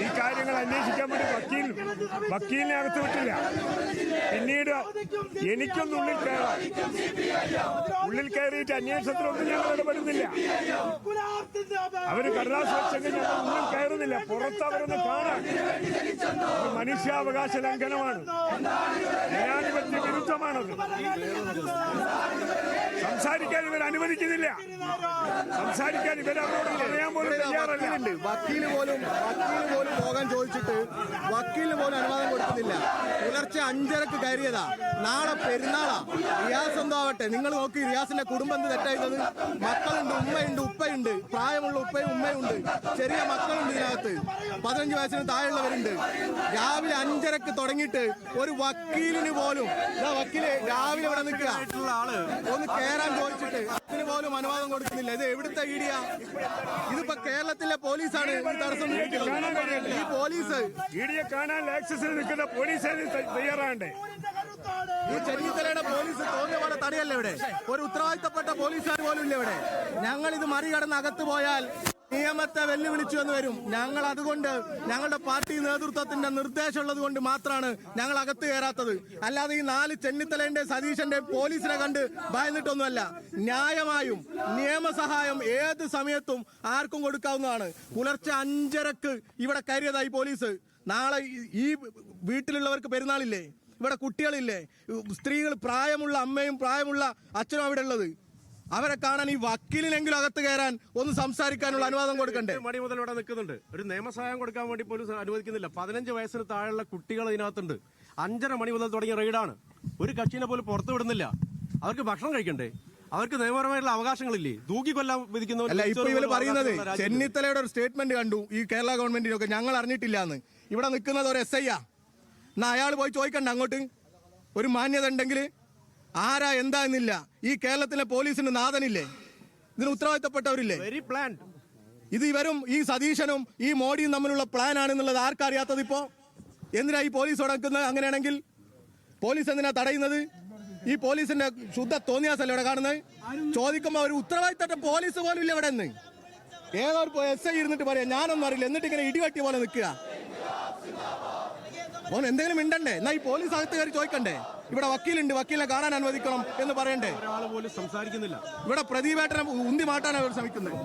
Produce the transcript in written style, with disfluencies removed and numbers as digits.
ഈ കാര്യങ്ങൾ അന്വേഷിക്കാൻ വേണ്ടി വക്കീലിനെ അകത്ത് വിട്ടില്ല. പിന്നീട് എനിക്കൊന്നും ഉള്ളിൽ കയറിയിട്ട് അന്വേഷണത്തിലൊന്നും ഞങ്ങൾ ഇടപെടുന്നില്ല. അവര് കടലാസ് വെച്ചെങ്കിൽ ഞങ്ങൾ ഉള്ളിൽ കയറുന്നില്ല. പുറത്ത് അവരൊന്ന് കാണാൻ. മനുഷ്യാവകാശ ലംഘനമാണ്, ജനാധിപത്യ വിരുദ്ധമാണത്. സംസാരിക്കാൻ ഇവർ അനുവദിക്കുന്നില്ല. സംസാരിക്കാൻ ഇവരവരോട് പറയാൻ പോലും തയ്യാറല്ല. വക്കീല് പോലും പോകാൻ ചോദിച്ചിട്ട് വക്കീലിന് പോലും അനുവാദം കൊടുക്കുന്നില്ല. പുലർച്ചെ 5:30 കയറിയതാ. നാളെ പെരുന്നാളാ. റിയാസ് എന്തോ ആവട്ടെ. നിങ്ങൾ നോക്കി, റിയാസിന്റെ കുടുംബം എന്ത് തെറ്റായിരുന്നത്. മക്കളുണ്ട്, ഉമ്മയുണ്ട്, ഉപ്പയുണ്ട്, പ്രായമുള്ള ഉപ്പയും ഉമ്മയുണ്ട്, ചെറിയ മക്കളുണ്ട് ഇതിനകത്ത്, 15 വയസ്സിന് താഴെയുള്ളവരുണ്ട്. രാവിലെ 5:30 തുടങ്ങിയിട്ട് ഒരു വക്കീലിന് പോലും വക്കീല് രാവിലെ ഇവിടെ നിൽക്കുക ആള് ഒന്ന് കയറാൻ ചോദിച്ചിട്ട് അതിന് പോലും അനുവാദം കൊടുക്കുന്നില്ല. ഇത് എവിടുത്തെ ഈടിയ? ഇതിപ്പോ കേരളത്തിലെ പോലീസാണ് തടസ്സം. ഈ പോലീസ് ഈടിയെ കാണാൻ ആക്സസിൽ നിൽക്കുന്ന പോലീസിന് തയ്യാറാണ്ടേ? ഈ ചെന്നിത്തലയുടെ പോലീസ് തോന്നിയ പോലെ തടയല്ലേ ഇവിടെ? ഒരു ഉത്തരവാദിത്തപ്പെട്ട പോലീസുകാർ പോലും ഇല്ല ഇവിടെ. ഞങ്ങൾ ഇത് മറികടന്ന് അകത്ത് പോയാൽ നിയമത്തെ വെല്ലുവിളിച്ചു എന്ന് വരും. ഞങ്ങൾ അതുകൊണ്ട് ഞങ്ങളുടെ പാർട്ടി നേതൃത്വത്തിന്റെ നിർദ്ദേശമുള്ളത് കൊണ്ട് മാത്രമാണ് ഞങ്ങൾ അകത്ത് കയറാത്തത്. അല്ലാതെ ഈ 4 ചെന്നിത്തലേന്റെ സതീശന്റെ പോലീസിനെ കണ്ട് ഭയന്നിട്ടൊന്നുമല്ല. ന്യായമായും നിയമസഹായം ഏത് സമയത്തും ആർക്കും കൊടുക്കാവുന്നതാണ്. പുലർച്ചെ 5:30 ഇവിടെ കയറിയതായി പോലീസ്. നാളെ ഈ വീട്ടിലുള്ളവർക്ക് പെരുന്നാളില്ലേ? ഇവിടെ കുട്ടികളില്ലേ? സ്ത്രീകൾ, പ്രായമുള്ള അമ്മയും പ്രായമുള്ള അച്ഛനും അവിടെ ഉള്ളത്. അവരെ കാണാൻ ഈ വക്കീലിനെങ്കിലും അകത്ത് കയറാൻ ഒന്ന് സംസാരിക്കാനുള്ള അനുവാദം കൊടുക്കണ്ടേ? മണി മുതൽ ഇവിടെ നിൽക്കുന്നുണ്ട്. ഒരു നിയമസഹായം കൊടുക്കാൻ വേണ്ടി പോലീസ് അനുവദിക്കുന്നില്ല. 15 വയസ്സിന് താഴെയുള്ള കുട്ടികൾ ഇതിനകത്തുണ്ട്. 5:30 മണി മുതൽ തുടങ്ങിയ റെയ്ഡാണ്. ഒരു കക്ഷിനെ പോലും പുറത്തു വിടുന്നില്ല. അവർക്ക് ഭക്ഷണം കഴിക്കണ്ടേ? അവർക്ക് നിയമപരമായിട്ടുള്ള അവകാശങ്ങളില്ലേ? തൂക്കി കൊല്ലാൻ വിധിക്കുന്നവർ. ഇപ്പൊ ഇവര് പറയുന്നത് ചെന്നിത്തലയുടെ ഒരു സ്റ്റേറ്റ്മെന്റ് കണ്ടു ഈ കേരള ഗവൺമെന്റിനൊക്കെ ഞങ്ങൾ അറിഞ്ഞിട്ടില്ല എന്ന്. ഇവിടെ നിൽക്കുന്നത് ഒരു SI ആ. എന്നാ അയാൾ പോയി ചോദിക്കണ്ട അങ്ങോട്ട്? ഒരു മാന്യത ഉണ്ടെങ്കിൽ ആരാ എന്താ എന്നില്ല. ഈ കേരളത്തിലെ പോലീസിന് നാഥനില്ലേ? ഇതിന് ഉത്തരവാദിത്തപ്പെട്ടവരില്ലേ? Very planned. ഇത് ഇവരും ഈ സതീശനും ഈ മോഡിയും തമ്മിലുള്ള പ്ലാൻ ആണെന്നുള്ളത് ആർക്കറിയാത്തത്? ഇപ്പോ എന്തിനാ ഈ പോലീസ് ഉടക്കുന്നത്? അങ്ങനെയാണെങ്കിൽ പോലീസ് എന്തിനാ തടയുന്നത്? ഈ പോലീസിന്റെ ശുദ്ധ തോന്നിയാസല്ലേ ഇവിടെ കാണുന്നത്? ചോദിക്കുമ്പോ ഒരു ഉത്തരവാദിത്തപ്പെട്ട പോലീസ് പോലും ഇല്ല ഇവിടെ നിന്ന്. ഏതോ ഒരു SI ഇരുന്നിട്ട് പറയാം ഞാനൊന്നും അറിയില്ല, എന്നിട്ട് ഇങ്ങനെ ഇടിവട്ടി പോലെ നിൽക്കുക. ഓൻ എന്തെങ്കിലും മിണ്ടണ്ടേ? എന്നാ ഈ പോലീസ് അകത്ത് കയറി ചോദിക്കണ്ടേ? ഇവിടെ വക്കീലുണ്ട്, വക്കീലിനെ കാണാൻ അനുവദിക്കണം എന്ന് പറയണ്ടേ? ഒരാൾ പോലും സംസാരിക്കുന്നില്ല. ഇവിടെ പ്രതിവേട്ടനെ ഉന്തി മാറ്റാൻ അവർ ശ്രമിക്കുന്നത്.